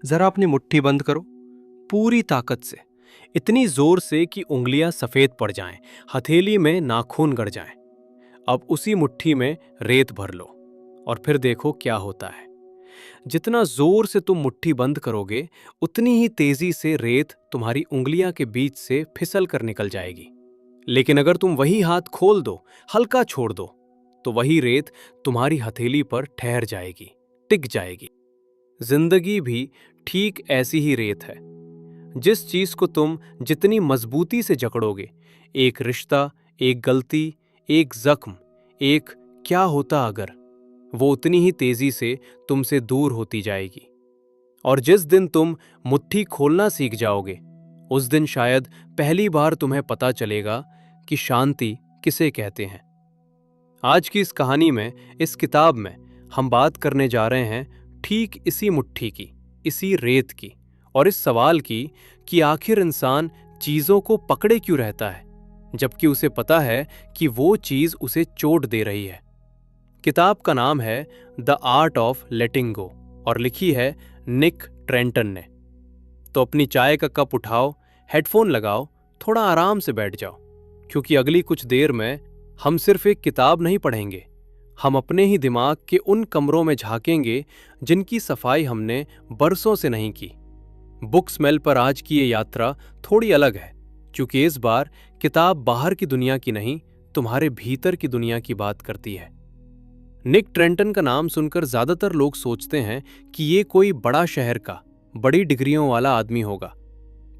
जरा अपनी मुट्ठी बंद करो, पूरी ताकत से, इतनी जोर से कि उंगलियां सफेद पड़ जाएं, हथेली में नाखून गड़ जाएं। अब उसी मुट्ठी में रेत भर लो और फिर देखो क्या होता है। जितना जोर से तुम मुट्ठी बंद करोगे, उतनी ही तेजी से रेत तुम्हारी उंगलियां के बीच से फिसल कर निकल जाएगी। लेकिन अगर तुम वही हाथ खोल दो, हल्का छोड़ दो, तो वही रेत तुम्हारी हथेली पर ठहर जाएगी, टिक जाएगी। जिंदगी भी ठीक ऐसी ही रेत है। जिस चीज को तुम जितनी मजबूती से जकड़ोगे, एक रिश्ता, एक गलती, एक जख्म, एक क्या होता अगर, वो उतनी ही तेजी से तुमसे दूर होती जाएगी। और जिस दिन तुम मुट्ठी खोलना सीख जाओगे, उस दिन शायद पहली बार तुम्हें पता चलेगा कि शांति किसे कहते हैं। आज की इस कहानी में, इस किताब में हम बात करने जा रहे हैं ठीक इसी मुट्ठी की, इसी रेत की, और इस सवाल की कि आखिर इंसान चीजों को पकड़े क्यों रहता है, जबकि उसे पता है कि वो चीज उसे चोट दे रही है। किताब का नाम है द आर्ट ऑफ लेटिंग गो और लिखी है निक ट्रेंटन ने। तो अपनी चाय का कप उठाओ, हेडफोन लगाओ, थोड़ा आराम से बैठ जाओ, क्योंकि अगली कुछ देर में हम सिर्फ एक किताब नहीं पढ़ेंगे, हम अपने ही दिमाग के उन कमरों में झांकेंगे जिनकी सफाई हमने बरसों से नहीं की। बुक स्मेल पर आज की ये यात्रा थोड़ी अलग है, क्योंकि इस बार किताब बाहर की दुनिया की नहीं, तुम्हारे भीतर की दुनिया की बात करती है। निक ट्रेंटन का नाम सुनकर ज्यादातर लोग सोचते हैं कि ये कोई बड़ा शहर का, बड़ी डिग्रियों वाला आदमी होगा,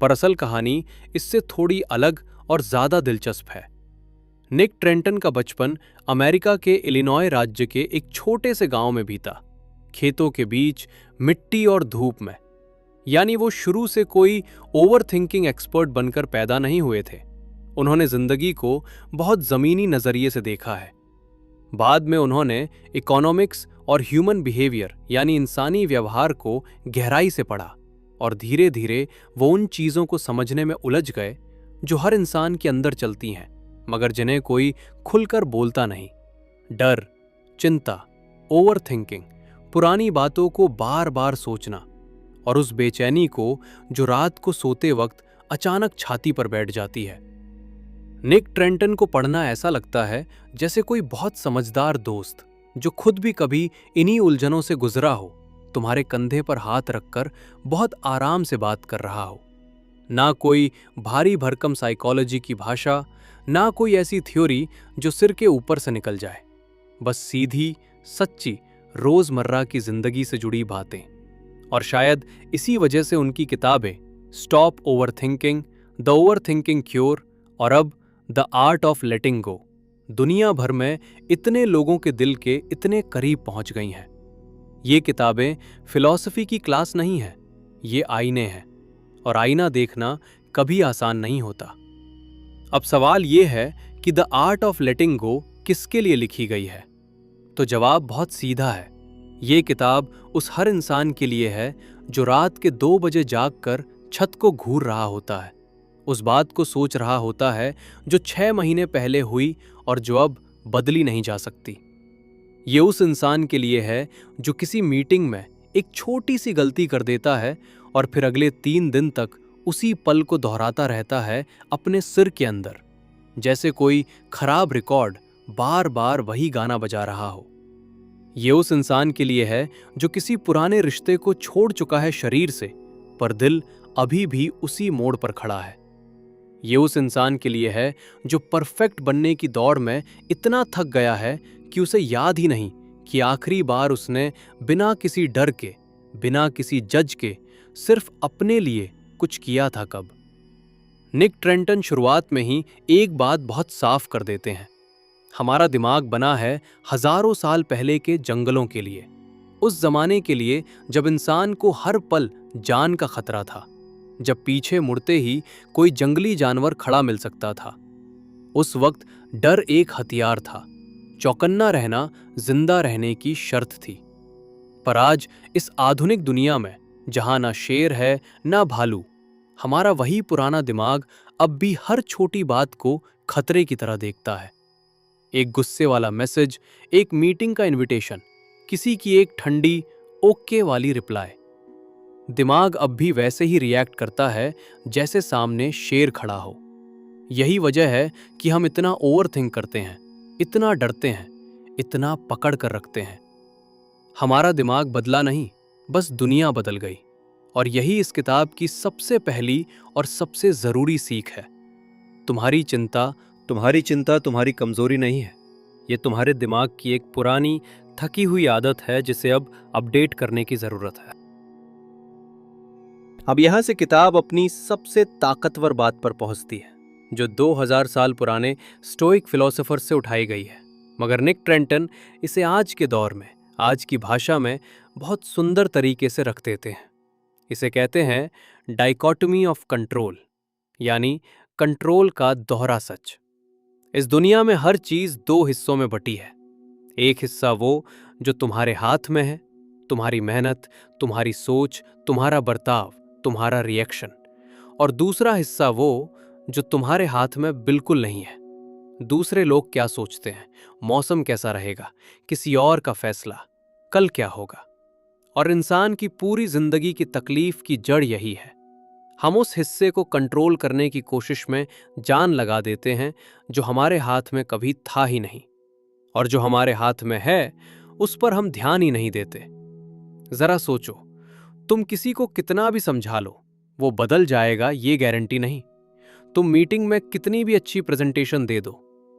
पर असल कहानी इससे थोड़ी अलग और ज्यादा दिलचस्प है। निक ट्रेंटन का बचपन अमेरिका के इलिनॉय राज्य के एक छोटे से गांव में बीता, खेतों के बीच, मिट्टी और धूप में। यानी वो शुरू से कोई ओवर थिंकिंग एक्सपर्ट बनकर पैदा नहीं हुए थे। उन्होंने जिंदगी को बहुत जमीनी नजरिए से देखा है। बाद में उन्होंने इकोनॉमिक्स और ह्यूमन बिहेवियर यानी इंसानी व्यवहार को गहराई से पढ़ा, और धीरे धीरे वो उन चीजों को समझने में उलझ गए जो हर इंसान के अंदर चलती हैं, मगर जिन्हें कोई खुलकर बोलता नहीं। डर, चिंता, ओवर थिंकिंग, पुरानी बातों को बार बार सोचना, और उस बेचैनी को जो रात को सोते वक्त अचानक छाती पर बैठ जाती है। निक ट्रेंटन को पढ़ना ऐसा लगता है जैसे कोई बहुत समझदार दोस्त, जो खुद भी कभी इन्हीं उलझनों से गुजरा हो, तुम्हारे कंधे पर हाथ रखकर बहुत आराम से बात कर रहा हो। ना कोई भारी भरकम साइकोलॉजी की भाषा, ना कोई ऐसी थ्योरी जो सिर के ऊपर से निकल जाए, बस सीधी, सच्ची, रोजमर्रा की जिंदगी से जुड़ी बातें। और शायद इसी वजह से उनकी किताबें stop over thinking, the over thinking cure और अब द आर्ट ऑफ लेटिंग गो दुनिया भर में इतने लोगों के दिल के इतने करीब पहुंच गई हैं। ये किताबें फिलॉसफी की क्लास नहीं है, ये आईने हैं, और आईना देखना कभी आसान नहीं होता। अब सवाल ये है कि द आर्ट ऑफ लेटिंग गो किसके लिए लिखी गई है? तो जवाब बहुत सीधा है। ये किताब उस हर इंसान के लिए है जो रात के 2 बजे जागकर छत को घूर रहा होता है, उस बात को सोच रहा होता है जो 6 महीने पहले हुई और जो अब बदली नहीं जा सकती। ये उस इंसान के लिए है जो किसी मीटिंग में एक छोटी सी गलती कर देता है और फिर अगले 3 दिन तक उसी पल को दोहराता रहता है अपने सिर के अंदर, जैसे कोई खराब रिकॉर्ड बार बार वही गाना बजा रहा हो। ये उस इंसान के लिए है जो किसी पुराने रिश्ते को छोड़ चुका है शरीर से, पर दिल अभी भी उसी मोड़ पर खड़ा है। ये उस इंसान के लिए है जो परफेक्ट बनने की दौड़ में इतना थक गया है कि उसे याद ही नहीं कि आखिरी बार उसने बिना किसी डर के, बिना किसी जज के, सिर्फ अपने लिए कुछ किया था कब। निक ट्रेंटन शुरुआत में ही एक बात बहुत साफ कर देते हैं। हमारा दिमाग बना है हजारों साल पहले के जंगलों के लिए, उस जमाने के लिए जब इंसान को हर पल जान का खतरा था, जब पीछे मुड़ते ही कोई जंगली जानवर खड़ा मिल सकता था। उस वक्त डर एक हथियार था, चौकन्ना रहना जिंदा रहने की शर्त थी। पर आज इस आधुनिक दुनिया में, जहां ना शेर है ना भालू, हमारा वही पुराना दिमाग अब भी हर छोटी बात को खतरे की तरह देखता है। एक गुस्से वाला मैसेज, एक मीटिंग का इनविटेशन, किसी की एक ठंडी ओके वाली रिप्लाई। दिमाग अब भी वैसे ही रिएक्ट करता है जैसे सामने शेर खड़ा हो। यही वजह है कि हम इतना ओवरथिंक करते हैं, इतना डरते हैं, इतना पकड़ कर रखते हैं। हमारा दिमाग बदला नहीं, बस दुनिया बदल गई। और यही इस किताब की सबसे पहली और सबसे जरूरी सीख है। तुम्हारी चिंता तुम्हारी कमजोरी नहीं है। ये तुम्हारे दिमाग की एक पुरानी थकी हुई आदत है जिसे अब अपडेट करने की जरूरत है। अब यहां से किताब अपनी सबसे ताकतवर बात पर पहुंचती है, जो 2000 साल पुराने स्टोइक फिलोसोफर से उठाई गई है। मगर निक ट्रेंटन इसे आज के दौर में, आज की भाषा में बहुत सुंदर तरीके से रख देते हैं। इसे कहते हैं डाइकोटमी ऑफ कंट्रोल, यानी कंट्रोल का दोहरा सच। इस दुनिया में हर चीज दो हिस्सों में बटी है। एक हिस्सा वो जो तुम्हारे हाथ में है, तुम्हारी मेहनत, तुम्हारी सोच, तुम्हारा बर्ताव, तुम्हारा रिएक्शन। और दूसरा हिस्सा वो जो तुम्हारे हाथ में बिल्कुल नहीं है। दूसरे लोग क्या सोचते हैं, मौसम कैसा रहेगा, किसी और का फैसला, कल क्या होगा। और इंसान की पूरी जिंदगी की तकलीफ की जड़ यही है। हम उस हिस्से को कंट्रोल करने की कोशिश में जान लगा देते हैं जो हमारे हाथ में कभी था ही नहीं, और जो हमारे हाथ में है उस पर हम ध्यान ही नहीं देते। जरा सोचो, तुम किसी को कितना भी समझा लो, वो बदल जाएगा ये गारंटी नहीं। तुम मीटिंग में कितनी भी अच्छी प्रेजेंटेशन दे दो,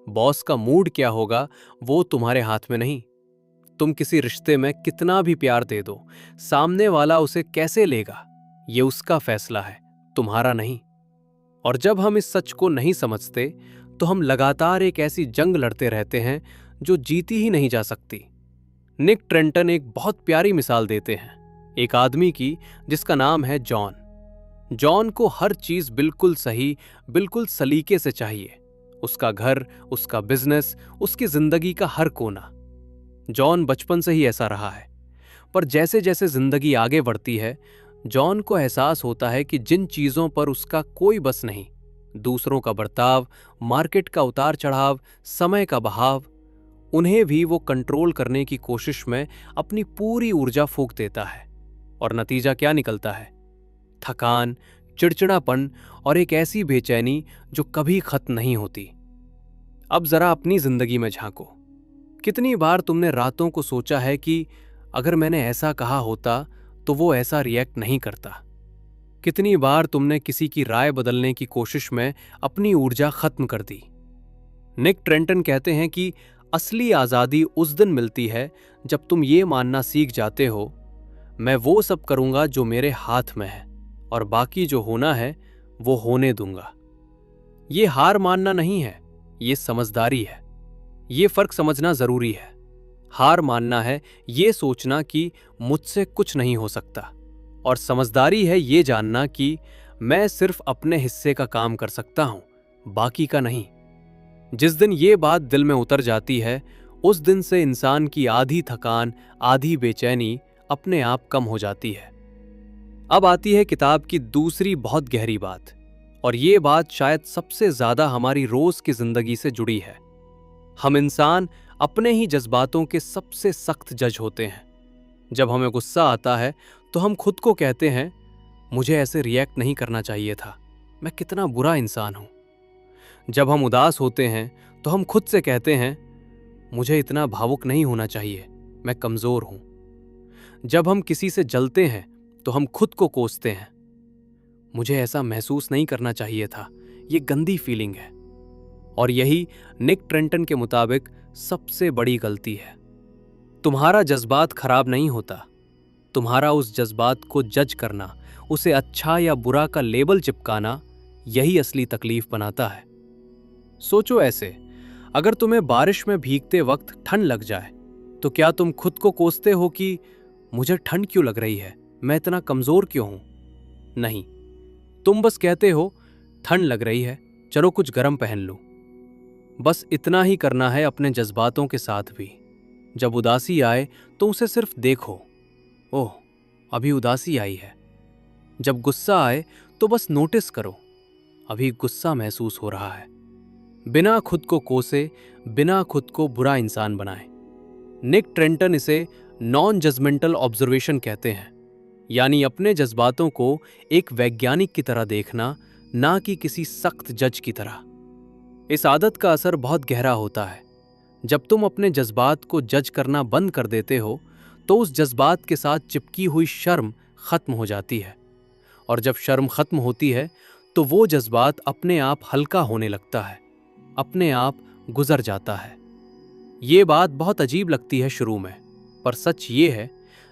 बॉस का मूड क्या होगा वो तुम्हारे हाथ में नहीं। तुम किसी रिश्ते में कितना भी प्यार दे दो, सामने वाला उसे कैसे लेगा ये उसका फैसला है, तुम्हारा नहीं। और जब हम इस सच को नहीं समझते तो हम लगातार एक ऐसी जंग लड़ते रहते हैं जो जीती ही नहीं जा सकती। निक ट्रेंटन एक बहुत प्यारी मिसाल देते हैं, एक आदमी की जिसका नाम है जॉन। जॉन को हर चीज बिल्कुल सही, बिल्कुल सलीके से चाहिए। उसका घर, उसका बिजनेस, उसकी जिंदगी का हर कोना। जॉन बचपन से ही ऐसा रहा है। पर जैसे जैसे जिंदगी आगे बढ़ती है, जॉन को एहसास होता है कि जिन चीजों पर उसका कोई बस नहीं, दूसरों का बर्ताव, मार्केट का उतार चढ़ाव, समय का बहाव, उन्हें भी वो कंट्रोल करने की कोशिश में अपनी पूरी ऊर्जा फूंक देता है। और नतीजा क्या निकलता है? थकान, चिड़चिड़ापन और एक ऐसी बेचैनी जो कभी खत्म नहीं होती। अब जरा अपनी जिंदगी में झांको। कितनी बार तुमने रातों को सोचा है कि अगर मैंने ऐसा कहा होता तो वो ऐसा रिएक्ट नहीं करता। कितनी बार तुमने किसी की राय बदलने की कोशिश में अपनी ऊर्जा खत्म कर दी। निक ट्रेंटन कहते हैं कि असली आजादी उस दिन मिलती है जब तुम ये मानना सीख जाते हो, मैं वो सब करूंगा जो मेरे हाथ में है, और बाकी जो होना है वो होने दूंगा। ये हार मानना नहीं है, ये समझदारी है। ये फर्क समझना जरूरी है। हार मानना है ये सोचना कि मुझसे कुछ नहीं हो सकता, और समझदारी है ये जानना कि मैं सिर्फ अपने हिस्से का काम कर सकता हूं, बाकी का नहीं। जिस दिन ये बात दिल में उतर जाती है, उस दिन से इंसान की आधी थकान, आधी बेचैनी अपने आप कम हो जाती है। अब आती है किताब की दूसरी बहुत गहरी बात, और ये बात शायद सबसे ज्यादा हमारी रोज की जिंदगी से जुड़ी है। हम इंसान अपने ही जज्बातों के सबसे सख्त जज होते हैं। जब हमें गुस्सा आता है तो हम खुद को कहते हैं, मुझे ऐसे रिएक्ट नहीं करना चाहिए था, मैं कितना बुरा इंसान हूं। जब हम उदास होते हैं तो हम खुद से कहते हैं, मुझे इतना भावुक नहीं होना चाहिए, मैं कमजोर हूं। जब हम किसी से जलते हैं तो हम खुद को कोसते हैं, मुझे ऐसा महसूस नहीं करना चाहिए था, ये गंदी फीलिंग है। और यही निक ट्रेंटन के मुताबिक सबसे बड़ी गलती है। तुम्हारा जज्बात खराब नहीं होता, तुम्हारा उस जज्बात को जज करना, उसे अच्छा या बुरा का लेबल चिपकाना, यही असली तकलीफ बनाता है। सोचो ऐसे, अगर तुम्हें बारिश में भीगते वक्त ठंड लग जाए तो क्या तुम खुद को कोसते हो कि मुझे ठंड क्यों लग रही है, मैं इतना कमजोर क्यों हूं? नहीं, तुम बस कहते हो ठंड लग रही है, चलो कुछ गर्म पहन लूं। बस इतना ही करना है अपने जज्बातों के साथ भी। जब उदासी आए तो उसे सिर्फ देखो, ओह अभी उदासी आई है। जब गुस्सा आए तो बस नोटिस करो, अभी गुस्सा महसूस हो रहा है। बिना खुद को कोसे, बिना खुद को बुरा इंसान बनाए। निक ट्रेंटन इसे नॉन जजमेंटल ऑब्जर्वेशन कहते हैं, यानी अपने जज्बातों को एक वैज्ञानिक की तरह देखना, ना कि किसी सख्त जज की तरह। इस आदत का असर बहुत गहरा होता है। जब तुम अपने जज्बात को जज करना बंद कर देते हो तो उस जज्बात के साथ चिपकी हुई शर्म खत्म हो जाती है, और जब शर्म खत्म होती है तो वो जज्बात अपने आप हल्का होने लगता है, अपने आप गुजर जाता है। ये बात बहुत अजीब लगती है शुरू में, पर सच ये है,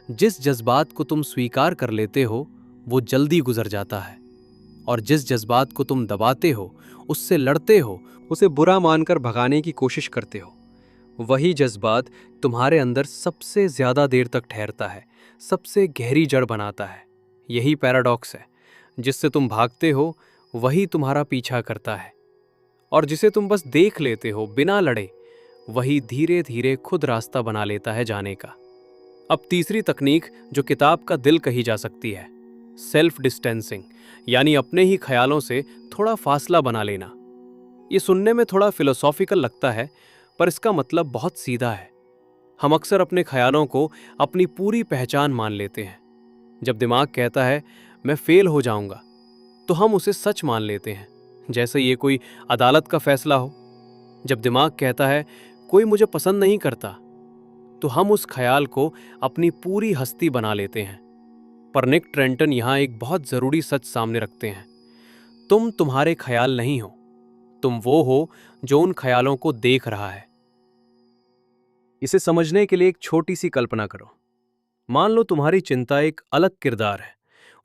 जिस जज्बात को तुम स्वीकार कर लेते हो वो जल्दी गुजर जाता है, और जिस जज्बात को तुम दबाते हो, उससे लड़ते हो, उसे बुरा मानकर भगाने की कोशिश करते हो, वही जज्बात तुम्हारे अंदर सबसे ज्यादा देर तक ठहरता है, सबसे गहरी जड़ बनाता है। यही पैराडॉक्स है, जिससे तुम भागते हो वही तुम्हारा पीछा करता है, और जिसे तुम बस देख लेते हो बिना लड़े, वही धीरे धीरे खुद रास्ता बना लेता है जाने का। अब तीसरी तकनीक जो किताब का दिल कही जा सकती है, सेल्फ डिस्टेंसिंग, यानी अपने ही ख्यालों से थोड़ा फासला बना लेना। ये सुनने में थोड़ा फिलोसॉफिकल लगता है, पर इसका मतलब बहुत सीधा है। हम अक्सर अपने ख्यालों को अपनी पूरी पहचान मान लेते हैं। जब दिमाग कहता है मैं फेल हो जाऊंगा, तो हम उसे सच मान लेते हैं, जैसे ये कोई अदालत का फैसला हो। जब दिमाग कहता है कोई मुझे पसंद नहीं करता, तो हम उस ख्याल को अपनी पूरी हस्ती बना लेते हैं। पर निक ट्रेंटन यहां एक बहुत जरूरी सच सामने रखते हैं। तुम तुम्हारे ख्याल नहीं हो, तुम वो हो जो उन ख्यालों को देख रहा है। इसे समझने के लिए एक छोटी सी कल्पना करो। मान लो तुम्हारी चिंता एक अलग किरदार है,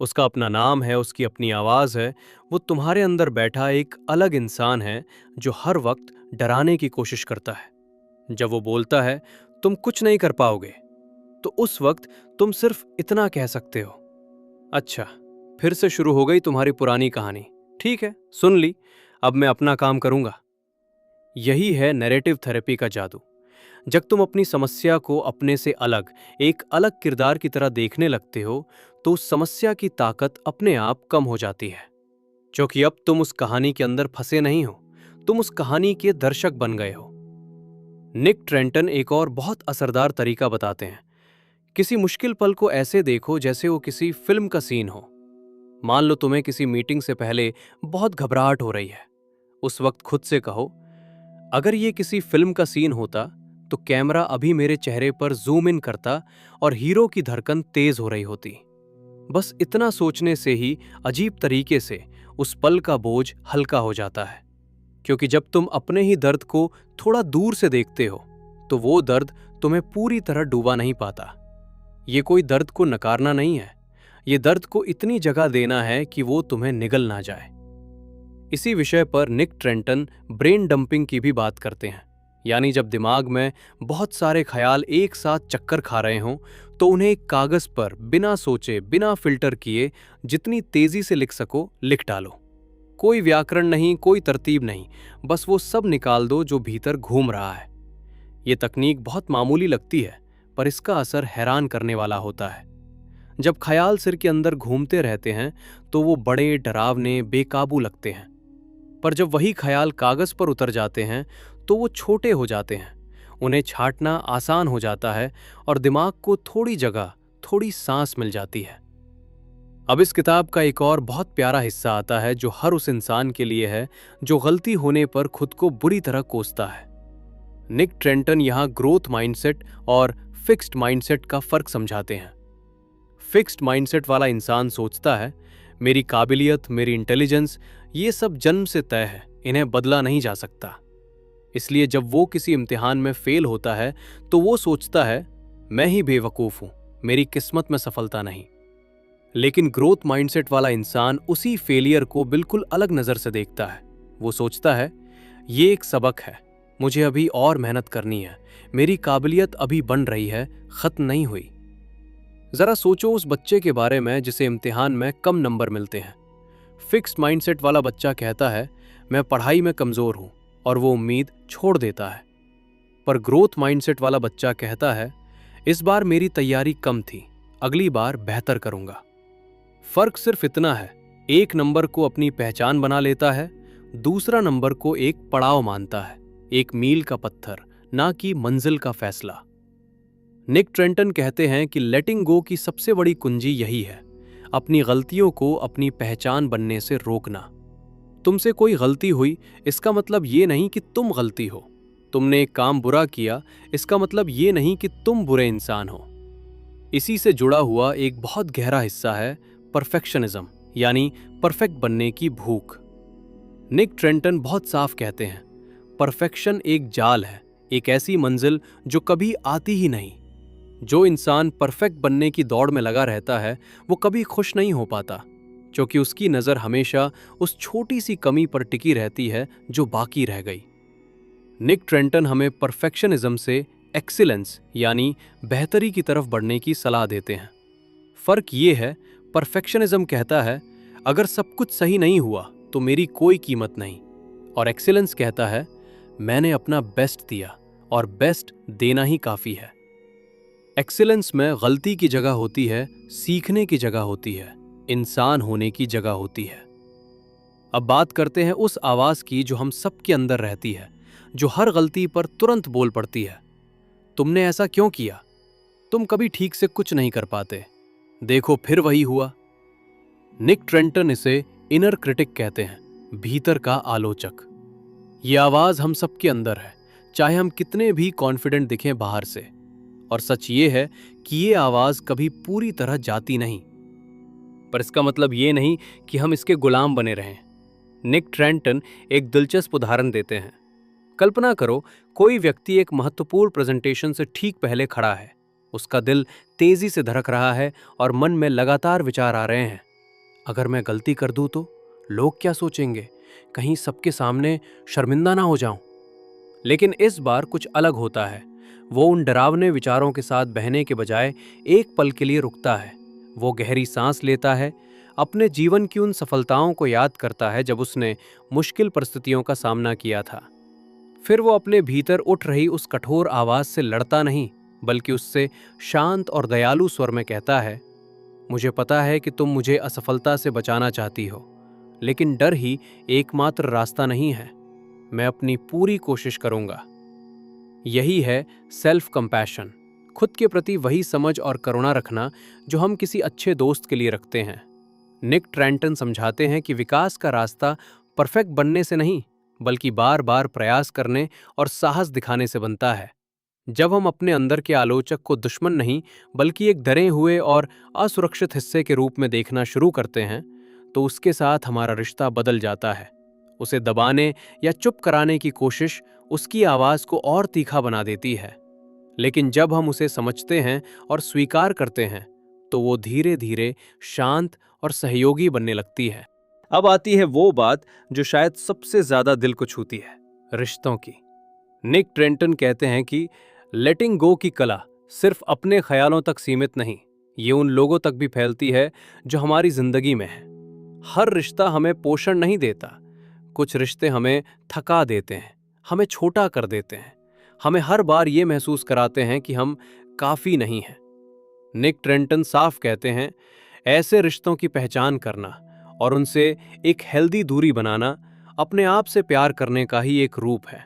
उसका अपना नाम है, उसकी अपनी आवाज है। वो तुम्हारे अंदर बैठा एक अलग इंसान है जो हर वक्त डराने की कोशिश करता है। जब वो बोलता है तुम कुछ नहीं कर पाओगे, तो उस वक्त तुम सिर्फ इतना कह सकते हो, अच्छा, फिर से शुरू हो गई तुम्हारी पुरानी कहानी। ठीक है, सुन ली, अब मैं अपना काम करूंगा। यही है नैरेटिव थेरेपी का जादू। जब तुम अपनी समस्या को अपने से अलग, एक अलग किरदार की तरह देखने लगते हो, तो उस समस्या की ताकत अपने आप कम हो जाती है, क्योंकि अब तुम उस कहानी के अंदर फंसे नहीं हो, तुम उस कहानी के दर्शक बन गए हो। निक ट्रेंटन एक और बहुत असरदार तरीका बताते हैं। किसी मुश्किल पल को ऐसे देखो जैसे वो किसी फिल्म का सीन हो। मान लो तुम्हें किसी मीटिंग से पहले बहुत घबराहट हो रही है। उस वक्त खुद से कहो, अगर ये किसी फिल्म का सीन होता तो कैमरा अभी मेरे चेहरे पर जूम इन करता और हीरो की धड़कन तेज हो रही होती। बस इतना सोचने से ही अजीब तरीके से उस पल का बोझ हल्का हो जाता है, क्योंकि जब तुम अपने ही दर्द को थोड़ा दूर से देखते हो तो वो दर्द तुम्हें पूरी तरह डूबा नहीं पाता। ये कोई दर्द को नकारना नहीं है, ये दर्द को इतनी जगह देना है कि वो तुम्हें निगल ना जाए। इसी विषय पर निक ट्रेंटन ब्रेन डंपिंग की भी बात करते हैं, यानी जब दिमाग में बहुत सारे ख्याल एक साथ चक्कर खा रहे हों तो उन्हें एक कागज पर बिना सोचे, बिना फिल्टर किए, जितनी तेजी से लिख सको लिख डालो। कोई व्याकरण नहीं, कोई तरतीब नहीं, बस वो सब निकाल दो जो भीतर घूम रहा है। ये तकनीक बहुत मामूली लगती है, पर इसका असर हैरान करने वाला होता है। जब ख्याल सिर के अंदर घूमते रहते हैं तो वो बड़े, डरावने, बेकाबू लगते हैं, पर जब वही ख्याल कागज पर उतर जाते हैं तो वो छोटे हो जाते हैं, उन्हें छांटना आसान हो जाता है और दिमाग को थोड़ी जगह, थोड़ी सांस मिल जाती है। अब इस किताब का एक और बहुत प्यारा हिस्सा आता है जो हर उस इंसान के लिए है जो गलती होने पर खुद को बुरी तरह कोसता है। निक ट्रेंटन यहाँ ग्रोथ माइंडसेट और फिक्स्ड माइंडसेट का फर्क समझाते हैं। फिक्स्ड माइंडसेट वाला इंसान सोचता है मेरी काबिलियत, मेरी इंटेलिजेंस, ये सब जन्म से तय है, इन्हें बदला नहीं जा सकता। इसलिए जब वो किसी इम्तिहान में फेल होता है तो वो सोचता है मैं ही बेवकूफ़ हूं, मेरी किस्मत में सफलता नहीं। लेकिन ग्रोथ माइंडसेट वाला इंसान उसी फेलियर को बिल्कुल अलग नज़र से देखता है। वो सोचता है ये एक सबक है, मुझे अभी और मेहनत करनी है, मेरी काबिलियत अभी बन रही है, खत्म नहीं हुई। जरा सोचो उस बच्चे के बारे में जिसे इम्तिहान में कम नंबर मिलते हैं। फिक्स्ड माइंडसेट वाला बच्चा कहता है मैं पढ़ाई में कमज़ोर हूं, और वो उम्मीद छोड़ देता है। पर ग्रोथ माइंडसेट वाला बच्चा कहता है इस बार मेरी तैयारी कम थी, अगली बार बेहतर करूंगा। फर्क सिर्फ इतना है, एक नंबर को अपनी पहचान बना लेता है, दूसरा नंबर को एक पड़ाव मानता है, एक मील का पत्थर, ना कि मंजिल का फैसला। निक ट्रेंटन कहते हैं कि लेटिंग गो की सबसे बड़ी कुंजी यही है, अपनी गलतियों को अपनी पहचान बनने से रोकना। तुमसे कोई गलती हुई इसका मतलब ये नहीं कि तुम गलती हो। तुमने एक काम बुरा किया इसका मतलब ये नहीं कि तुम बुरे इंसान हो। इसी से जुड़ा हुआ एक बहुत गहरा हिस्सा है परफेक्शनिज्म, यानी परफेक्ट बनने की भूख। निक ट्रेंटन बहुत साफ कहते हैं, परफेक्शन एक जाल है, एक ऐसी मंजिल जो कभी आती ही नहीं। जो इंसान परफेक्ट बनने की दौड़ में लगा रहता है वो कभी खुश नहीं हो पाता, क्योंकि उसकी नज़र हमेशा उस छोटी सी कमी पर टिकी रहती है जो बाकी रह गई। निक ट्रेंटन हमें परफेक्शनिज्म से एक्सीलेंस यानी बेहतरी की तरफ बढ़ने की सलाह देते हैं। फर्क ये है, परफेक्शनिज्म कहता है अगर सब कुछ सही नहीं हुआ तो मेरी कोई कीमत नहीं, और एक्सीलेंस कहता है मैंने अपना बेस्ट दिया और बेस्ट देना ही काफ़ी है। एक्सीलेंस में गलती की जगह होती है, सीखने की जगह होती है, इंसान होने की जगह होती है। अब बात करते हैं उस आवाज़ की जो हम सबके अंदर रहती है, जो हर गलती पर तुरंत बोल पड़ती है, तुमने ऐसा क्यों किया, तुम कभी ठीक से कुछ नहीं कर पाते, देखो फिर वही हुआ। निक ट्रेंटन इसे इनर क्रिटिक कहते हैं, भीतर का आलोचक। ये आवाज़ हम सबके अंदर है, चाहे हम कितने भी कॉन्फिडेंट दिखें बाहर से। और सच ये है कि ये आवाज़ कभी पूरी तरह जाती नहीं, पर इसका मतलब ये नहीं कि हम इसके गुलाम बने रहें। निक ट्रेंटन एक दिलचस्प उदाहरण देते हैं। कल्पना करो कोई व्यक्ति एक महत्वपूर्ण प्रेजेंटेशन से ठीक पहले खड़ा है, उसका दिल तेजी से धड़क रहा है और मन में लगातार विचार आ रहे हैं। अगर मैं गलती कर दूं तो लोग क्या सोचेंगे, कहीं सबके सामने शर्मिंदा ना हो जाऊं। लेकिन इस बार कुछ अलग होता है। वो उन डरावने विचारों के साथ बहने के बजाय एक पल के लिए रुकता है। वो गहरी सांस लेता है, अपने जीवन की उन सफलताओं को याद करता है जब उसने मुश्किल परिस्थितियों का सामना किया था। फिर वो अपने भीतर उठ रही उस कठोर आवाज़ से लड़ता नहीं, बल्कि उससे शांत और दयालु स्वर में कहता है, मुझे पता है कि तुम मुझे असफलता से बचाना चाहती हो, लेकिन डर ही एकमात्र रास्ता नहीं है। मैं अपनी पूरी कोशिश करूंगा। यही है सेल्फ कंपैशन, खुद के प्रति वही समझ और करुणा रखना जो हम किसी अच्छे दोस्त के लिए रखते हैं। निक ट्रेंटन समझाते हैं कि विकास का रास्ता परफेक्ट बनने से नहीं, बल्कि बार बार प्रयास करने और साहस दिखाने से बनता है। जब हम अपने अंदर के आलोचक को दुश्मन नहीं, बल्कि एक डरे हुए और असुरक्षित हिस्से के रूप में देखना शुरू करते हैं, तो उसके साथ हमारा रिश्ता बदल जाता है। उसे दबाने या चुप कराने की कोशिश उसकी आवाज़ को और तीखा बना देती है। लेकिन जब हम उसे समझते हैं और स्वीकार करते हैं, तो वो धीरे धीरे शांत और सहयोगी बनने लगती है। अब आती है वो बात जो शायद सबसे ज्यादा दिल को छूती है, रिश्तों की। निक ट्रेंटन कहते हैं कि लेटिंग गो की कला सिर्फ अपने ख्यालों तक सीमित नहीं, ये उन लोगों तक भी फैलती है जो हमारी जिंदगी में है। हर रिश्ता हमें पोषण नहीं देता, कुछ रिश्ते हमें थका देते हैं, हमें छोटा कर देते हैं, हमें हर बार ये महसूस कराते हैं कि हम काफ़ी नहीं हैं। निक ट्रेंटन साफ कहते हैं, ऐसे रिश्तों की पहचान करना और उनसे एक हेल्दी दूरी बनाना अपने आप से प्यार करने का ही एक रूप है।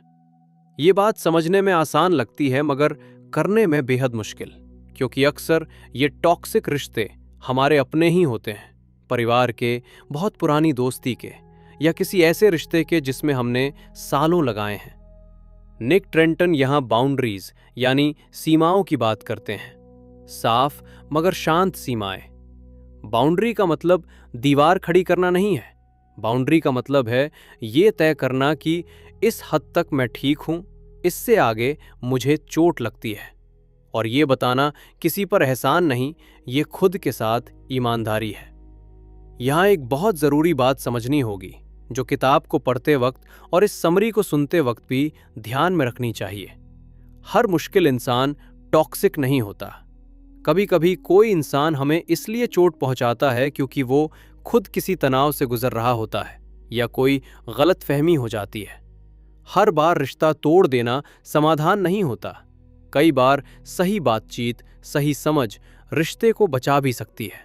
ये बात समझने में आसान लगती है, मगर करने में बेहद मुश्किल, क्योंकि अक्सर ये टॉक्सिक रिश्ते हमारे अपने ही होते हैं, परिवार के, बहुत पुरानी दोस्ती के, या किसी ऐसे रिश्ते के जिसमें हमने सालों लगाए हैं। निक ट्रेंटन यहाँ बाउंड्रीज यानी सीमाओं की बात करते हैं, साफ मगर शांत सीमाएं। बाउंड्री का मतलब दीवार खड़ी करना नहीं है। बाउंड्री का मतलब है ये तय करना कि इस हद तक मैं ठीक हूं, इससे आगे मुझे चोट लगती है। और ये बताना किसी पर एहसान नहीं, ये खुद के साथ ईमानदारी है। यहाँ एक बहुत ज़रूरी बात समझनी होगी, जो किताब को पढ़ते वक्त और इस समरी को सुनते वक्त भी ध्यान में रखनी चाहिए। हर मुश्किल इंसान टॉक्सिक नहीं होता। कभी कभी कोई इंसान हमें इसलिए चोट पहुंचाता है क्योंकि वो खुद किसी तनाव से गुजर रहा होता है या कोई गलतफहमी हो जाती है। हर बार रिश्ता तोड़ देना समाधान नहीं होता। कई बार सही बातचीत, सही समझ रिश्ते को बचा भी सकती है।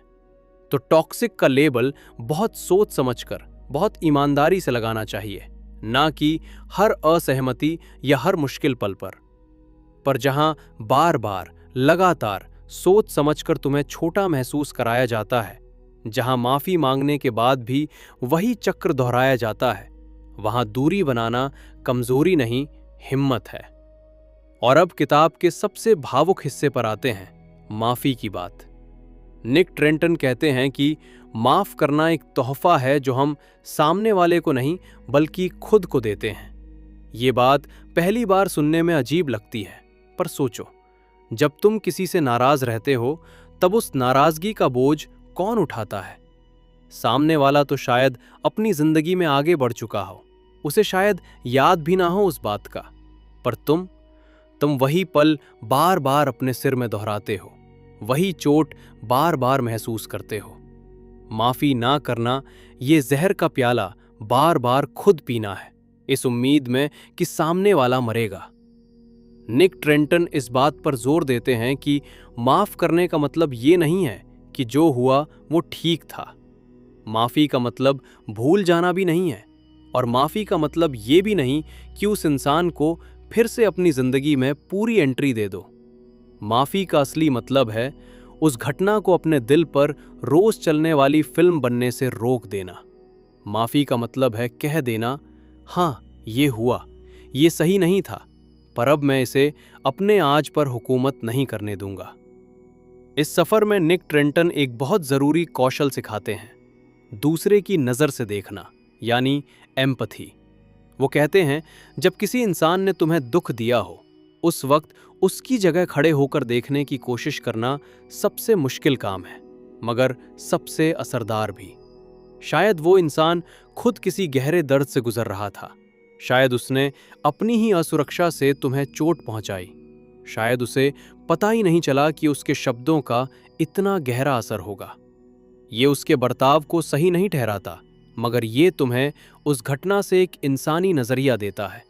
तो टॉक्सिक का लेबल बहुत सोच समझकर, बहुत ईमानदारी से लगाना चाहिए, ना कि हर असहमति या हर मुश्किल पल पर जहां बार बार लगातार सोच समझकर तुम्हें छोटा महसूस कराया जाता है, जहां माफी मांगने के बाद भी वही चक्र दोहराया जाता है, वहां दूरी बनाना कमजोरी नहीं, हिम्मत है। और अब किताब के सबसे भावुक हिस्से पर आते हैं, माफी की बात। निक ट्रेंटन कहते हैं कि माफ करना एक तोहफा है जो हम सामने वाले को नहीं बल्कि खुद को देते हैं। ये बात पहली बार सुनने में अजीब लगती है, पर सोचो, जब तुम किसी से नाराज रहते हो तब उस नाराजगी का बोझ कौन उठाता है? सामने वाला तो शायद अपनी जिंदगी में आगे बढ़ चुका हो, उसे शायद याद भी ना हो उस बात का, पर तुम वही पल बार बार अपने सिर में दोहराते हो, वही चोट बार बार महसूस करते हो। माफी ना करना ये जहर का प्याला बार बार खुद पीना है, इस उम्मीद में कि सामने वाला मरेगा। निक ट्रेंटन इस बात पर जोर देते हैं कि माफ करने का मतलब ये नहीं है कि जो हुआ वो ठीक था। माफी का मतलब भूल जाना भी नहीं है, और माफी का मतलब ये भी नहीं कि उस इंसान को फिर से अपनी जिंदगी में पूरी एंट्री दे दो। माफी का असली मतलब है उस घटना को अपने दिल पर रोज चलने वाली फिल्म बनने से रोक देना। माफी का मतलब है कह देना, हाँ ये हुआ, ये सही नहीं था, पर अब मैं इसे अपने आज पर हुकूमत नहीं करने दूंगा। इस सफर में निक ट्रेंटन एक बहुत जरूरी कौशल सिखाते हैं, दूसरे की नजर से देखना, यानी एम्पथी। वो कहते हैं, जब किसी इंसान ने तुम्हें दुख दिया हो, उस वक्त उसकी जगह खड़े होकर देखने की कोशिश करना सबसे मुश्किल काम है, मगर सबसे असरदार भी। शायद वो इंसान खुद किसी गहरे दर्द से गुजर रहा था, शायद उसने अपनी ही असुरक्षा से तुम्हें चोट पहुंचाई, शायद उसे पता ही नहीं चला कि उसके शब्दों का इतना गहरा असर होगा। ये उसके बर्ताव को सही नहीं ठहराता, मगर ये तुम्हें उस घटना से एक इंसानी नजरिया देता है,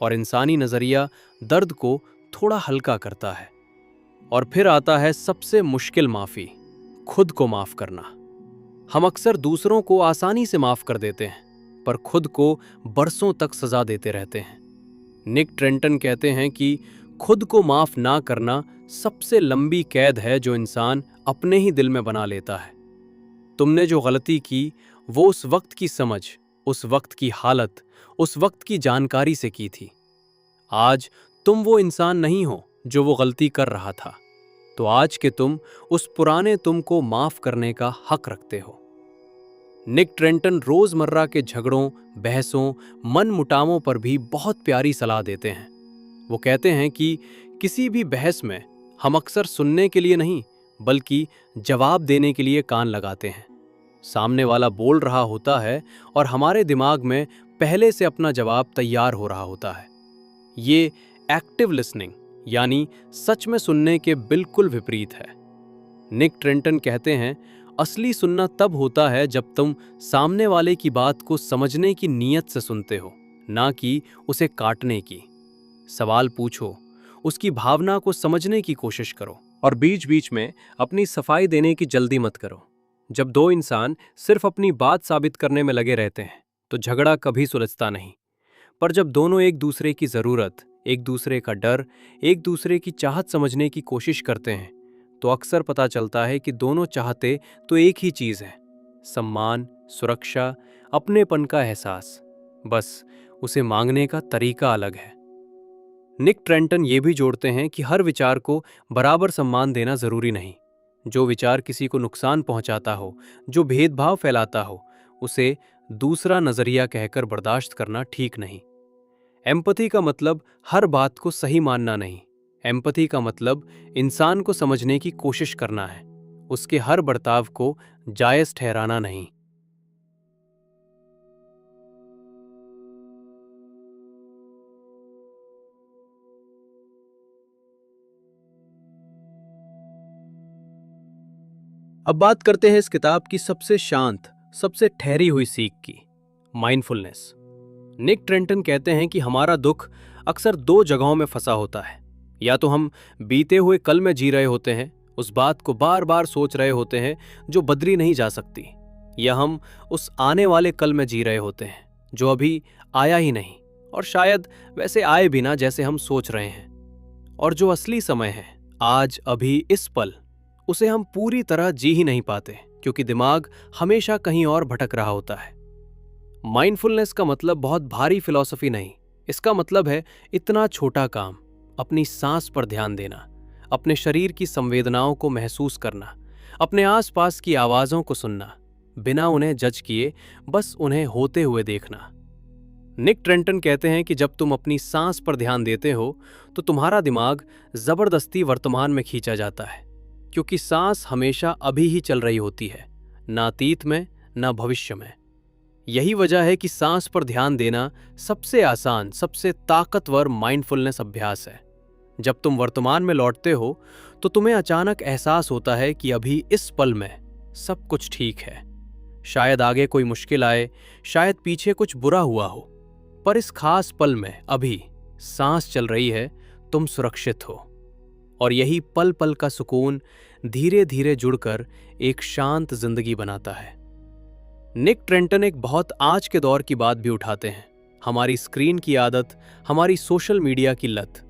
और इंसानी नजरिया दर्द को थोड़ा हल्का करता है। और फिर आता है सबसे मुश्किल माफी, खुद को माफ करना। हम अक्सर दूसरों को आसानी से माफ कर देते हैं, पर खुद को बरसों तक सजा देते रहते हैं। निक ट्रेंटन कहते हैं कि खुद को माफ ना करना सबसे लंबी कैद है जो इंसान अपने ही दिल में बना लेता है। तुमने जो गलती की वो उस वक्त की समझ, उस वक्त की हालत, उस वक्त की जानकारी से की थी। आज तुम वो इंसान नहीं हो जो वो गलती कर रहा था, तो आज के तुम उस पुराने तुम को माफ करने का हक रखते हो। निक ट्रेंटन रोजमर्रा के झगड़ों, बहसों, मन मुटावों पर भी बहुत प्यारी सलाह देते हैं। वो कहते हैं कि किसी भी बहस में हम अक्सर सुनने के लिए नहीं बल्कि जवाब देने के लिए कान लगाते हैं। सामने वाला बोल रहा होता है और हमारे दिमाग में पहले से अपना जवाब तैयार हो रहा होता है। ये एक्टिव लिसनिंग, यानी सच में सुनने के बिल्कुल विपरीत है। निक ट्रेंटन कहते हैं, असली सुनना तब होता है जब तुम सामने वाले की बात को समझने की नीयत से सुनते हो, ना कि उसे काटने की। सवाल पूछो, उसकी भावना को समझने की कोशिश करो, और बीच बीच में अपनी सफाई देने की जल्दी मत करो। जब दो इंसान सिर्फ अपनी बात साबित करने में लगे रहते हैं तो झगड़ा कभी सुलझता नहीं, पर जब दोनों एक दूसरे की जरूरत, एक दूसरे का डर, एक दूसरे की चाहत समझने की कोशिश करते हैं तो अक्सर पता चलता है कि दोनों चाहते तो एक ही चीज है, सम्मान, सुरक्षा, अपनेपन का एहसास। बस उसे मांगने का तरीका अलग है। निक ट्रेंटन ये भी जोड़ते हैं कि हर विचार को बराबर सम्मान देना जरूरी नहीं। जो विचार किसी को नुकसान पहुंचाता हो, जो भेदभाव फैलाता हो, उसे दूसरा नजरिया कहकर बर्दाश्त करना ठीक नहीं। एम्पैथी का मतलब हर बात को सही मानना नहीं। एम्पैथी का मतलब इंसान को समझने की कोशिश करना है, उसके हर बर्ताव को जायज ठहराना नहीं। अब बात करते हैं इस किताब की सबसे शांत, सबसे ठहरी हुई सीख की, माइंडफुलनेस। निक ट्रेंटन कहते हैं कि हमारा दुख अक्सर दो जगहों में फंसा होता है। या तो हम बीते हुए कल में जी रहे होते हैं, उस बात को बार बार सोच रहे होते हैं जो बदली नहीं जा सकती, या हम उस आने वाले कल में जी रहे होते हैं जो अभी आया ही नहीं, और शायद वैसे आए भी ना जैसे हम सोच रहे हैं। और जो असली समय है, आज अभी इस पल, उसे हम पूरी तरह जी ही नहीं पाते क्योंकि दिमाग हमेशा कहीं और भटक रहा होता है। माइंडफुलनेस का मतलब बहुत भारी फिलॉसफी नहीं, इसका मतलब है इतना छोटा काम, अपनी सांस पर ध्यान देना, अपने शरीर की संवेदनाओं को महसूस करना, अपने आसपास की आवाज़ों को सुनना, बिना उन्हें जज किए बस उन्हें होते हुए देखना। निक ट्रेंटन कहते हैं कि जब तुम अपनी सांस पर ध्यान देते हो तो तुम्हारा दिमाग जबरदस्ती वर्तमान में खींचा जाता है, क्योंकि सांस हमेशा अभी ही चल रही होती है, ना अतीत में ना भविष्य में। यही वजह है कि सांस पर ध्यान देना सबसे आसान, सबसे ताकतवर माइंडफुलनेस अभ्यास है। जब तुम वर्तमान में लौटते हो तो तुम्हें अचानक एहसास होता है कि अभी इस पल में सब कुछ ठीक है। शायद आगे कोई मुश्किल आए, शायद पीछे कुछ बुरा हुआ हो, पर इस खास पल में अभी सांस चल रही है, तुम सुरक्षित हो। और यही पल पल का सुकून धीरे धीरे जुड़कर एक शांत जिंदगी बनाता है। निक ट्रेंटन एक बहुत आज के दौर की बात भी उठाते हैं, हमारी स्क्रीन की आदत, हमारी सोशल मीडिया की लत।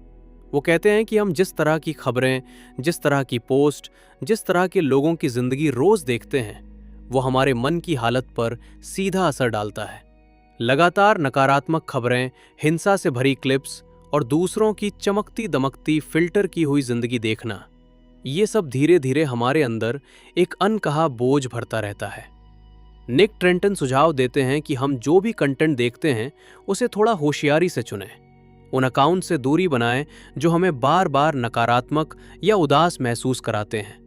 वो कहते हैं कि हम जिस तरह की खबरें, जिस तरह की पोस्ट, जिस तरह के लोगों की जिंदगी रोज देखते हैं, वो हमारे मन की हालत पर सीधा असर डालता है। लगातार नकारात्मक खबरें, हिंसा से भरी क्लिप्स और दूसरों की चमकती दमकती फिल्टर की हुई जिंदगी देखना, ये सब धीरे धीरे हमारे अंदर एक अनकहा बोझ भरता रहता है। निक ट्रेंटन सुझाव देते हैं कि हम जो भी कंटेंट देखते हैं उसे थोड़ा होशियारी से चुनें। उन अकाउंट से दूरी बनाएं जो हमें बार बार नकारात्मक या उदास महसूस कराते हैं।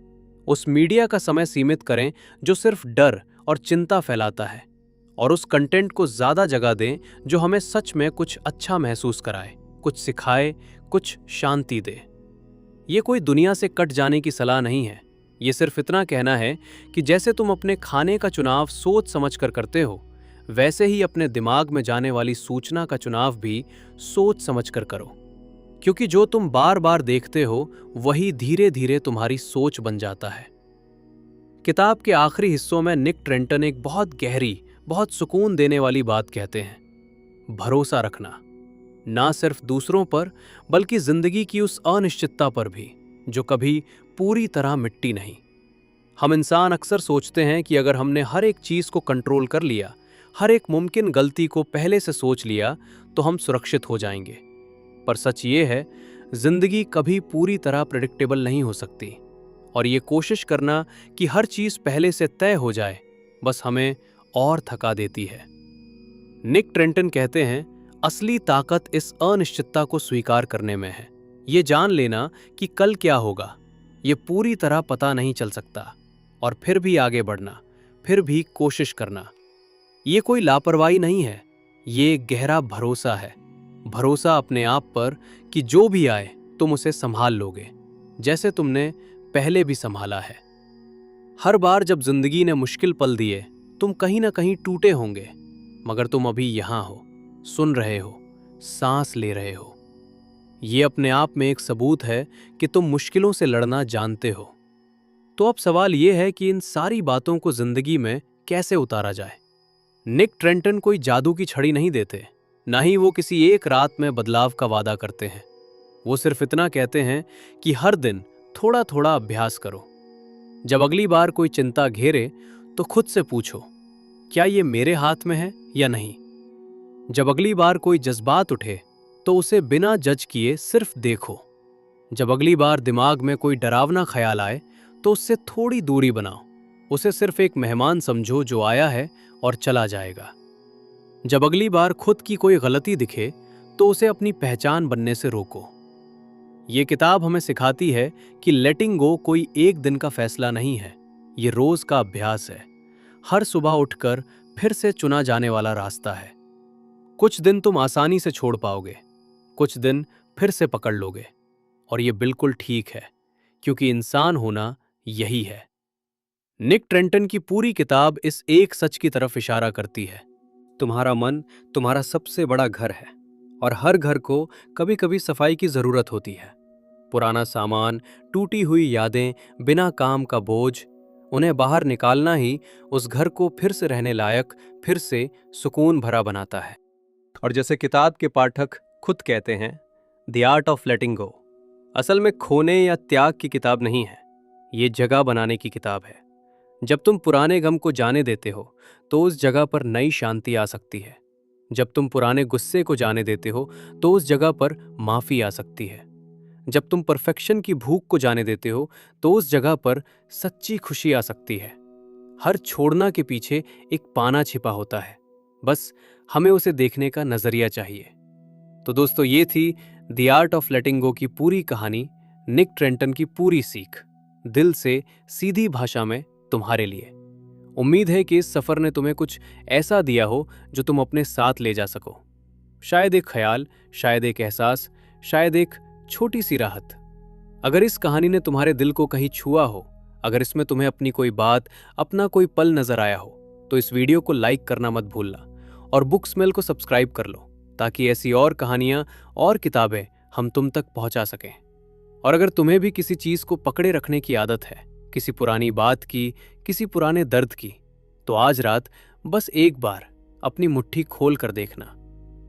उस मीडिया का समय सीमित करें जो सिर्फ डर और चिंता फैलाता है, और उस कंटेंट को ज़्यादा जगह दें जो हमें सच में कुछ अच्छा महसूस कराए, कुछ सिखाए, कुछ शांति दे। ये कोई दुनिया से कट जाने की सलाह नहीं है, ये सिर्फ इतना कहना है कि जैसे तुम अपने खाने का चुनाव सोच समझ कर करते हो, वैसे ही अपने दिमाग में जाने वाली सूचना का चुनाव भी सोच समझ कर करो, क्योंकि जो तुम बार बार देखते हो वही धीरे धीरे तुम्हारी सोच बन जाता है। किताब के आखिरी हिस्सों में निक ट्रेंटन एक बहुत गहरी, बहुत सुकून देने वाली बात कहते हैं, भरोसा रखना, ना सिर्फ दूसरों पर बल्कि जिंदगी की उस अनिश्चितता पर भी जो कभी पूरी तरह मिटती नहीं। हम इंसान अक्सर सोचते हैं कि अगर हमने हर एक चीज को कंट्रोल कर लिया, हर एक मुमकिन गलती को पहले से सोच लिया, तो हम सुरक्षित हो जाएंगे। पर सच ये है, जिंदगी कभी पूरी तरह प्रेडिक्टेबल नहीं हो सकती, और ये कोशिश करना कि हर चीज पहले से तय हो जाए बस हमें और थका देती है। निक ट्रेंटन कहते हैं, असली ताकत इस अनिश्चितता को स्वीकार करने में है। ये जान लेना कि कल क्या होगा ये पूरी तरह पता नहीं चल सकता, और फिर भी आगे बढ़ना, फिर भी कोशिश करना। ये कोई लापरवाही नहीं है, ये गहरा भरोसा है, भरोसा अपने आप पर कि जो भी आए तुम उसे संभाल लोगे, जैसे तुमने पहले भी संभाला है। हर बार जब जिंदगी ने मुश्किल पल दिए, तुम कहीं ना कहीं टूटे होंगे, मगर तुम अभी यहां हो, सुन रहे हो, सांस ले रहे हो। ये अपने आप में एक सबूत है कि तुम मुश्किलों से लड़ना जानते हो। तो अब सवाल यह है कि इन सारी बातों को जिंदगी में कैसे उतारा जाए। निक ट्रेंटन कोई जादू की छड़ी नहीं देते, ना ही वो किसी एक रात में बदलाव का वादा करते हैं। वो सिर्फ इतना कहते हैं कि हर दिन थोड़ा थोड़ा अभ्यास करो। जब अगली बार कोई चिंता घेरे तो खुद से पूछो, क्या ये मेरे हाथ में है या नहीं। जब अगली बार कोई जज्बात उठे तो उसे बिना जज किए सिर्फ देखो। जब अगली बार दिमाग में कोई डरावना ख्याल आए तो उससे थोड़ी दूरी बनाओ, उसे सिर्फ एक मेहमान समझो जो आया है और चला जाएगा। जब अगली बार खुद की कोई गलती दिखे तो उसे अपनी पहचान बनने से रोको। ये किताब हमें सिखाती है कि लेटिंग गो कोई एक दिन का फैसला नहीं है, ये रोज का अभ्यास है, हर सुबह उठकर फिर से चुना जाने वाला रास्ता है। कुछ दिन तुम आसानी से छोड़ पाओगे, कुछ दिन फिर से पकड़ लोगे, और ये बिल्कुल ठीक है, क्योंकि इंसान होना यही है। निक ट्रेंटन की पूरी किताब इस एक सच की तरफ इशारा करती है, तुम्हारा मन तुम्हारा सबसे बड़ा घर है, और हर घर को कभी कभी सफाई की जरूरत होती है। पुराना सामान, टूटी हुई यादें, बिना काम का बोझ, उन्हें बाहर निकालना ही उस घर को फिर से रहने लायक, फिर से सुकून भरा बनाता है। और जैसे किताब के पाठक खुद कहते हैं, द आर्ट ऑफ लेटिंग गो, असल में खोने या त्याग की किताब नहीं है, ये जगह बनाने की किताब है। जब तुम पुराने गम को जाने देते हो तो उस जगह पर नई शांति आ सकती है। जब तुम पुराने गुस्से को जाने देते हो तो उस जगह पर माफी आ सकती है। जब तुम परफेक्शन की भूख को जाने देते हो तो उस जगह पर सच्ची खुशी आ सकती है। हर छोड़ना के पीछे एक पाना छिपा होता है, बस हमें उसे देखने का नजरिया चाहिए। तो दोस्तों, ये थी द आर्ट ऑफ लेटिंग गो की पूरी कहानी, निक ट्रेंटन की पूरी सीख, दिल से सीधी भाषा में तुम्हारे लिए। उम्मीद है कि इस सफर ने तुम्हें कुछ ऐसा दिया हो जो तुम अपने साथ ले जा सको। शायद एक ख्याल, शायद एक एहसास, शायद एक छोटी सी राहत। अगर इस कहानी ने तुम्हारे दिल को कहीं छुआ हो, अगर इसमें तुम्हें अपनी कोई बात, अपना कोई पल नजर आया हो, तो इस वीडियो को लाइक करना मत भूलना और बुक स्मेल को सब्सक्राइब कर लो, ताकि ऐसी और कहानियां और किताबें हम तुम तक पहुंचा सकें। और अगर तुम्हें भी किसी चीज को पकड़े रखने की आदत है, किसी पुरानी बात की, किसी पुराने दर्द की, तो आज रात बस एक बार अपनी मुट्ठी खोल कर देखना।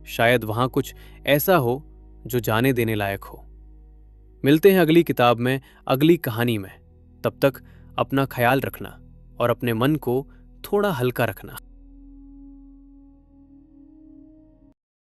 शायद वहां कुछ ऐसा हो जो जाने देने लायक हो। मिलते हैं अगली किताब में, अगली कहानी में। तब तक अपना ख्याल रखना और अपने मन को थोड़ा हल्का रखना।